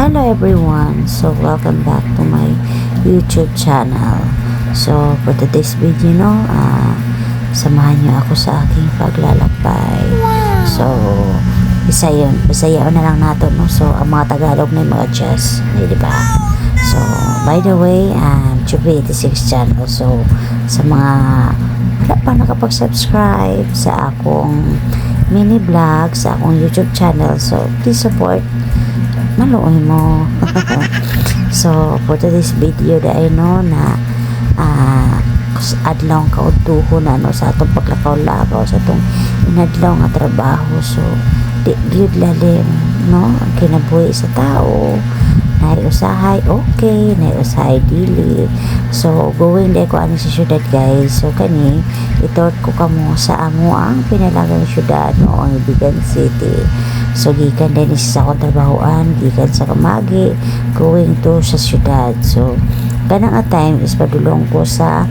Hello everyone, so welcome back to my YouTube channel. So for today's video, samahan niyo ako sa aking paglalakbay. So isayaw na lang natin, no? So ang mga Tagalog na yung mga jazz, di ba? So by the way, Chubby 86 channel. So sa mga wala pa nakapag-subscribe sa akong mini vlog, sa akong YouTube channel, so please support, maluoy mo. So for today's video dahil na adlaw kautuho na sa atong paglakaw-lakaw sa atong inadlaw nga trabaho. So di gyud lalim ang kinabuhi sa tao, naiusahay okay, naiusahay dili. So going day ko ani sa syudad, guys. So kani itot ko kamo sa ang pinalagang syudad, ang Iligan City. So gikan din sa akong trabahoan, gikan sa Kamagi going to sa syudad. So kanang time is padulong ko sa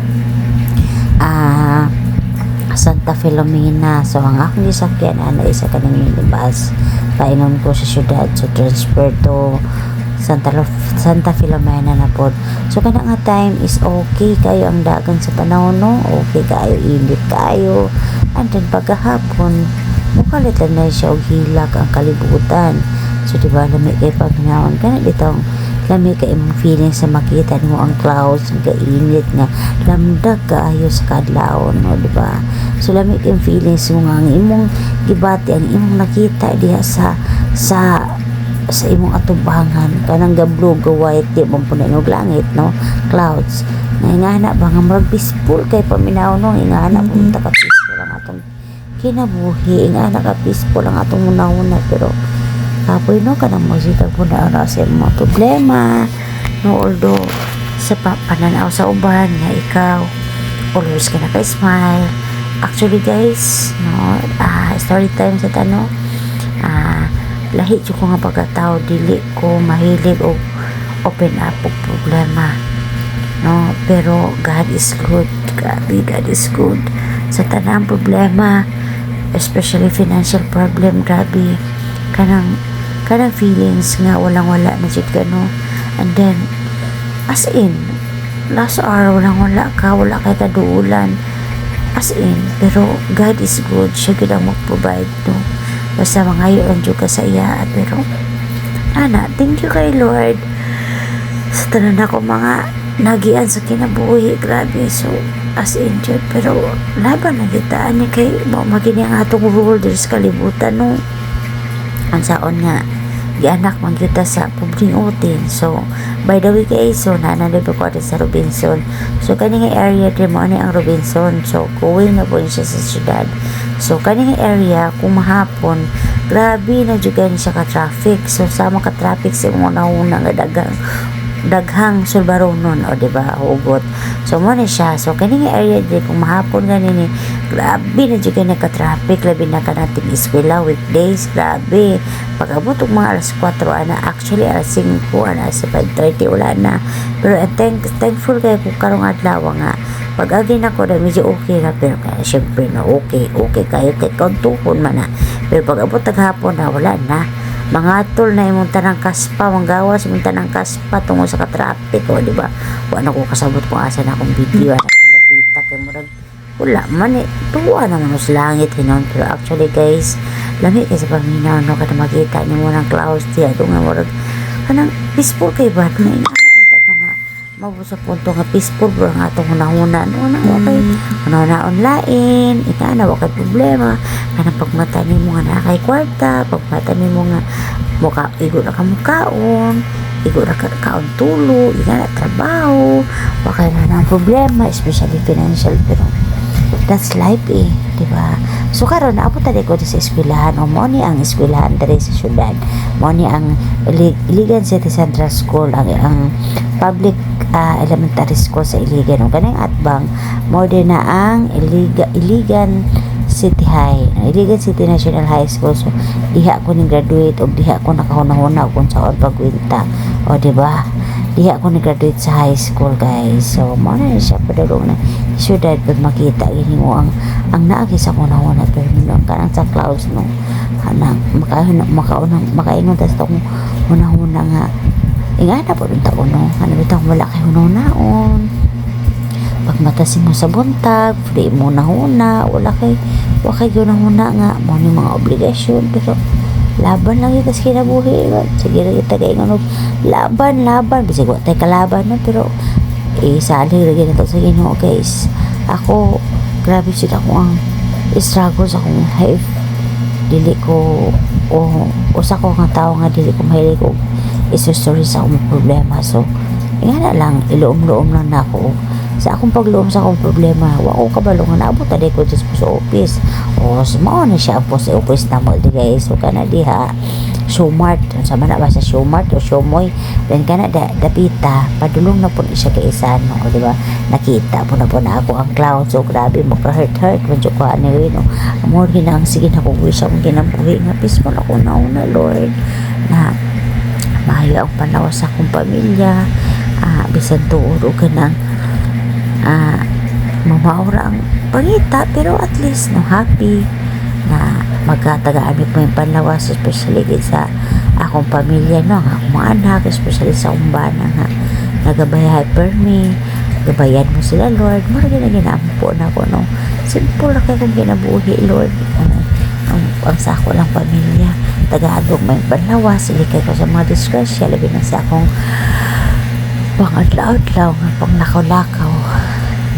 Santa Filomena. So ang akong gisakyan ana isa kanang minibus paingon ko sa syudad. So transfer to Santa Filomena na pod. So kanang time is okay kayo ang dagan sa panahon, no? Okay kayo, init kayo. And then pagkahapon mukalitan na siya og hilak ang kalibutan. So diba lami kay pagnawon kana ditong lami kay imong feeling sa makita mo ang clouds nga init nga lamdag kaayo sa kadlawon, no, diba? So lami kay feelings mo nga ang imong gibati, ang imong nakita diha sa imong atubangan kanang gablo ga white di mo puno ng langit, no, clouds nga ingana ba nga murag peaceful kay paminaw, no, ingana punta ka peaceful ang atong kinabuhi, ingana ka peaceful ang atong una-una. Pero kapoy, no, kanang magsitag po na sa mga problema, no, although sa pananaw sa uban nga ikaw always ka naka-smile. Actually guys, no, story time sa tanong, lahi ko nga pagkatao, dili ko mahilig o open up og problema, no, pero God is good. God is good sa tanang problema, especially financial problem. Grabe kanang feelings nga walang-wala na jud gano. And then as in last hour walang-wala ka, wala kay kaduulan as in, pero God is good, siya gud ang mag-provide, no, basta mangayo lang jud ka sa iya. Pero thank you kay Lord sa tanan ako mga nagian sa kinabuhi. Grabe, so as in jud, pero laban na gitaan ni kay magini ang atong rule sa kalibutan, no. Ang saon nga gianak man kita sa publing utin. So by the way guys, so nanalibe ko sa Robinson. So kani nga area din mo ani ang Robinson. So going na po siya sa syudad. So kani nga area kung mahapon grabe na jud siya ka traffic. So sama ka traffic sa mga nauna nga daghang sulbaronon, o diba, hugot. So mo na siya. So kani nga area din kung mahapon ganini grabe na jud ka traffic, labi na ka nating eskwela weekdays. Grabe pag-abot og mga alas 4 ana, actually alas 5 ana, sa 5:30 wala na. Pero thankful kay ko karong adlaw nga pag-agi na ko na medyo okay na. Pero kaya syempre na okay kayo kay kantuhon man na. Pero pag-abot taghapon na wala na, mga tol na imong tanang kaspa, manggawas imong tanang kaspa tungod sa ka-traffic, o diba, wala ko kasabot kung asa na akong video na pinakita kay murag wala man tuwa naman sa langit hinon. Pero actually guys, lami kay sa paminaw, no, kada makita niyo mo ng clouds diya nga murag kanang peaceful kay ba na inaunta to nga mabot sa punto nga peaceful bro nga atong hunahuna, no, na okay hunahuna online ika na wakay problema. Kanang pagmata nimo nga nakay kwarta, pagmata nimo nga muka igo na ka mukaon, igo na ka kaon tulo, ika na trabaho, wakay na problema, especially financial. Pero that's life, diba? So karon naabot tadi ko sa eskwelahan, o mo ni ang eskwelahan diri sa syudad, mo ni ang Iligan City Central School, ang public elementary school sa Iligan. O kanang atbang mo din na ang Iligan City High, Iligan City National High School. So diha ko ni graduate og diha ko nakahuna-huna kung saon pagwinta, o diba, diha ko ni graduate sa high school, guys. So mo na siya padulong na syudad pag makita gini mo ang naagi sa kuna-una. Pero minong kanang sa clouds, no, makaingon tas tong una-una nga Nga na po rin taon, no? Ano bitang wala kayo naon. Pagmatasin mo sa buntag, free mo na huna, wala kayo na huna nga, mo ni mga obligasyon, pero laban lang yun, kasi kinabuhi, sige rin yung tagay nga, laban, bisig wala tayo kalaban na, pero, sali rin na to sa Ginoo, guys. Ako, grabe sila ko ang struggle sa akong life. Dili ko, usa ko nga tao nga, dili ko mahilig ko isusuri sa akong problema. So, nga na lang, iluom-luom lang na ako. Sa akong pagluom sa akong problema, wako kabalo nga naabot na ko just po sa office. O, mao na siya po sa office na mo, di guys. So, kana diha, Showmart. Sama na ba sa Showmart o Showmoy? Then kana dapita, padulong na po siya kay isa, no? O, diba? Nakita po na ako ang cloud. So, grabe, magka-hurt. Medyo ko anyway, no? Amor, ginang, sige na kung wish akong ginabuhi. Nga, peaceful ako na, Lord, na mahayo ang panawa sa akong pamilya. Bisan tuuro ka ng mamaura ang pangita, pero at least, no, happy na magkatagaan mo yung panlawas, especially sa akong pamilya, no, ang akong mga anak, especially sa akong bana nga nagabayay per me, gabayan mo sila, Lord. Marami na ginampo na ko, no, simple na kayo kung ginabuhi, Lord. Ang sa ako lang pamilya, tagaan mo yung panlawas, ilikay ko sa mga disgrasya, labi na sa akong pangadlaw-adlaw nga pang lakaw-lakaw,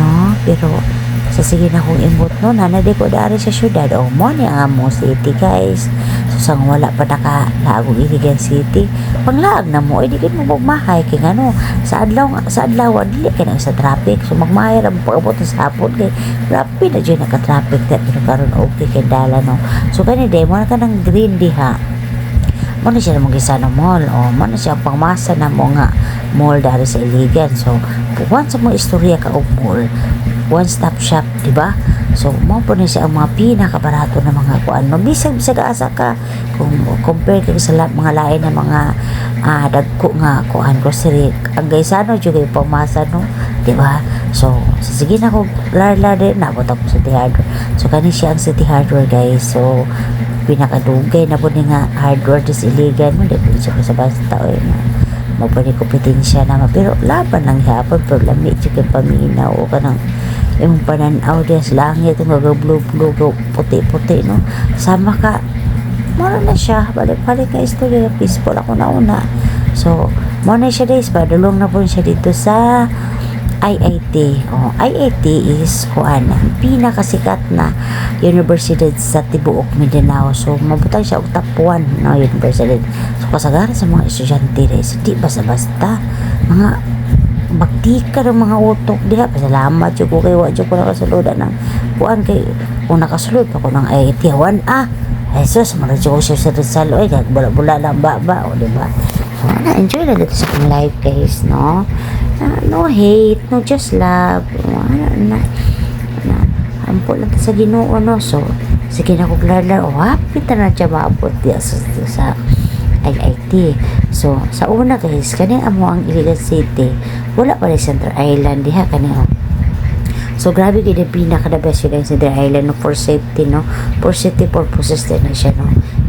no, pero sa sige na kong imot no, nanadi ko dari sa syudad, o mo ni ang among city, guys. So sang wala pa nakalaagong Iligan City, panglaag na mo, di mo magmahay kay ano, sa adlaw dili kay nang sa traffic. So magmahay ra mo pag-abot sa hapon kay grabe na dyan naka-traffic, pero karon okay kay dala, no. So kani day mo na ka ng green diha, mo na siya mong isa na mall, o mo na siya pangmasa na mo nga mall dari sa Iligan. So once mo istorya ka og mall, one stop shop, di ba? So mo po na siya ang mga pinakabarato na mga kuan, no, bisag asa ka kung compare ka sa mga lain na mga dagko nga kuan grocery, ang gaysano jud kay pamasa, no, di ba? So sige na ko larla din nabot ako sa City Hardware. So kani siya ang City Hardware, guys. So pinakadugay na po ni nga hardware dis Iligan mo, di po siya sa basta o mapani kompetensya naman, pero laban lang hapon, pero lamig siya kay paminaw o kanang yung pananaw diya sa langit, yung blue puti-puti, no, sama ka mara na siya, balik-balik ka istorya, peaceful ako na una. So mo na siya, guys, padulong na po siya dito sa IIT. IIT is kuan, pinakasikat na universidad sa tibuok Mindanao. So mabutang siya og top 1 na universidad. So kasagaran sa mga estudyante, guys, di basta-basta mga baktika ng mga utok diha. Pasalamat jud ko kay wa jud ko nakasuludan ng kuan, kay kung nakasulod ako ng IIT 1A, Jesus, mara jud ko siya sa Rizal, oy, bula-bula lang ba, o diba? So na-enjoy na dito sa akong life, guys, no. No hate, no, just love. Ampo lang sa Ginoo, no. So sige na ko glarlar, happy ta na siya maabot diya sa IIT. So sa una, guys, kani amo ang Iligan City, wala pa rin Center Island diha kani. So grabe gid ang pinaka the best yung Center Island, no, for safety, no, for safety purposes din na siya, no.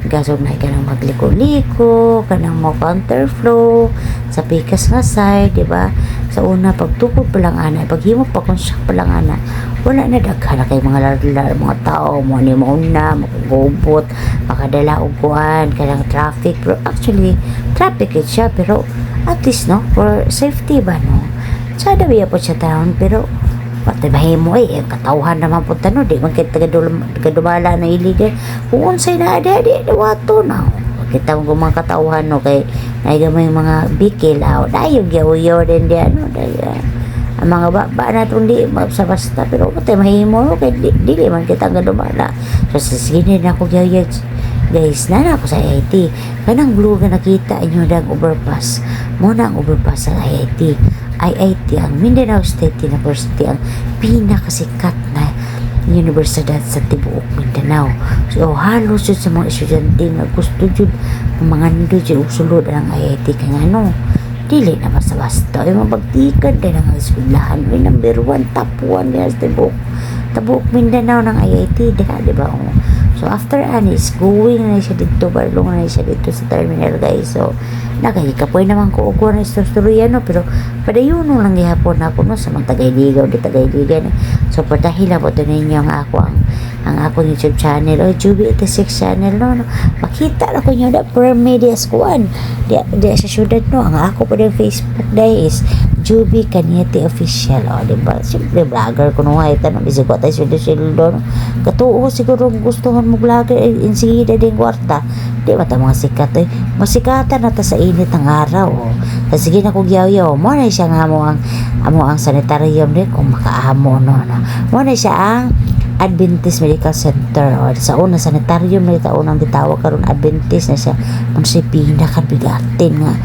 Gasog na ka nang magliko-liko, ka nang mo counterflow sa pikas nga side, di ba? Sa una, pagtukod pa lang ana, paghimo pa construct pa lang ana, wala na daghan na kay mga larlar, mga tao, mo ni mo na, makagubot, makadala og kuan, kanang traffic. Pero actually, traffic it siya, pero at least, no, for safety ba, no? Sa dawiya po siya town, pero pati mahimo katawhan naman po no, di man kita tagadumala na Iligan kung unsay na adi wato na kita mo mga katawhan, no, kay naigamay mga bikil dayog yaw din diyan, no, ang mga ba natong di sa basta, pero pati mahimo, no, kay dili man kita gadumala. So sige na ako guys, na ako sa IIT, kanang blue nga nakita inyo dag overpass mo na ang overpass sa IIT ang Mindanao State University, ang pinakasikat na universidad sa tibuok Mindanao. So halos yun sa mga estudyante nga gusto yun mga nandun yun sulod ang IIT, kaya no, dili na basta-basta mabagtikan din ang eskwelahan, may number 1 top 1 yan sa tibuok Mindanao ng IIT diba? So after is going na siya dito, barlong na siya dito sa terminal guys. So nagahikapoy naman ko og na istorya no, pero padayon lang gihapon ako no sa mga tagailigaw di tagailigan. So patahila po to ninyo ang ako ang akong YouTube channel o Juby 86 channel no, makita na ko nyo na per media squad di sa syudad no. Ang ako po din Facebook day is Juby Cañete Official o diba, siyempre vlogger ko nung haitan no, bisig ko tayo sildo no, katuo siguro gustuhan mo vlogger insigida din kwarta di ba ta mga sikat masikatan na ta sa init ng araw o sige na ko giyaw-yaw mo na siya nga amo ang sanitarium din kung makaamo no, mo na siya ang Adventist Medical Center o sa una sanitarium na ito unang gitawag karon Adventist na siya kung siya pinakabigatin nga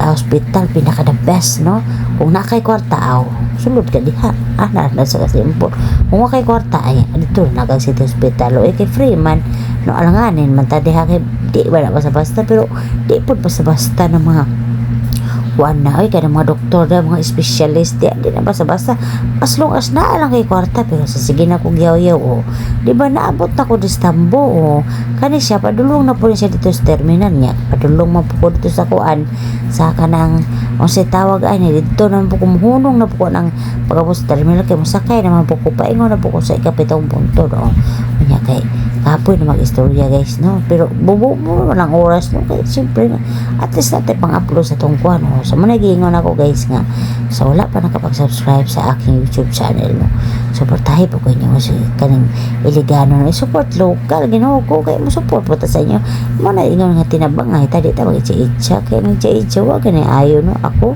hospital pinaka the best no. Kung nakay kwarta aw sulod ka diha na sa kasimpo kung nakay kwarta ay dito nagang city hospital o kay free man no, alanganin man ta diha kay di ba na basta pero di pud basta na mga kuan na ay kada mga doktor da mga specialist di na basta as long as naa lang kay kwarta pero sa sige na kog yaw-yaw o di ba naabot na ko di Istanbul o kani siya padulong na po siya dito sa terminal niya padulong man po dito sa kuan sa kanang unsay tawag ay ni dito naman po kumuhunong na po ng pagabot sa terminal kay musakay naman po ko paingon na po ko sa ikapitong punto no nya kay kapoy na mag-istorya guys no, pero bubo lang oras no kay siyempre at least natin pang-upload sa tong kuan no. So managingon ako guys nga so wala pa nakapag-subscribe sa aking YouTube channel no, suportahin po ko inyo si kaning Iligano no, support local Ginoo ko kay mo support po ta sa inyo mo na ingon nga tinabang ay tadi ta mag-itcha kay nang itcha wa gani ayo no ako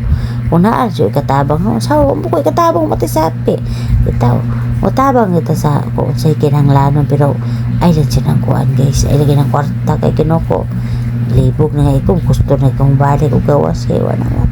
una adyo katabang no sa mo ko katabang pati sapi bitaw o tabang ito sa kung sa kinanglanon pero ay lang siya ng kuhan guys ay lagi ng kwarta kay Ginoo libog na nga ikong gusto na ikong balik o gawas kay wala nga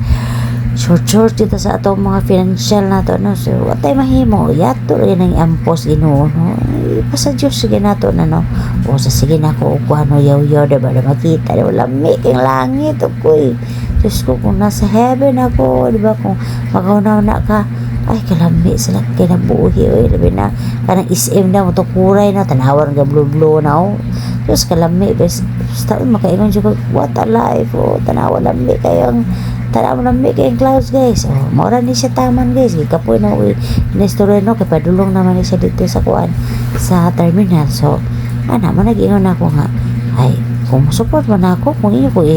short dito sa atong mga financial na to no. So watay mahimo yato rin ang ampos Ginoo no, ipasa Diyos sige na to na no o sa sige na ko kuha no yaw-yaw diba na makita wala making langit o koy Diyos ko kung nasa heaven ako diba kung magaw-na ka ay kalami sila kinabuhi o labi na kanang SM na motokuray na tanawar nga blue na o Diyos kalami basta makaingon siya ko what a life o tanawa lambi kayong tanawa lambi kayong clouds guys o maura ni siya taman guys gikapoy na ko inistorya no kay padulong naman ni siya dito sa kuan sa terminal. So man nag-ingon ako nga ay kung support mo na ako kung inyo ko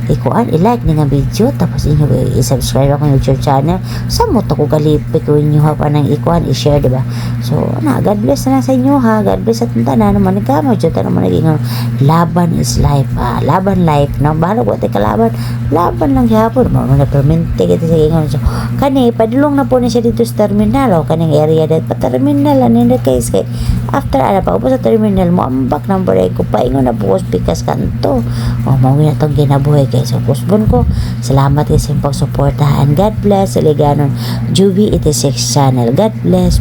ikuan i-like ni nga video tapos inyo i-subscribe ako YouTube channel sa mo to ko galipi ko inyo ha pa nang ikuan i-share diba. So na God bless na sa inyo ha, God bless at tanan naman kamo jud naman naging laban is life laban life no balo ko tay kalaban laban lang gyapon mo na permente kita sa ingon. So kani padulong na po ni siya dito sa terminal o kaning area dat pa terminal ani na case kay after ala pa po sa terminal mo ambak number ko paingon na po pikas kanto o mawin na tong ginabuhay guys. So kusbon ko salamat kasi pag suportahan. God bless Iligano Juby 86 channel. God bless.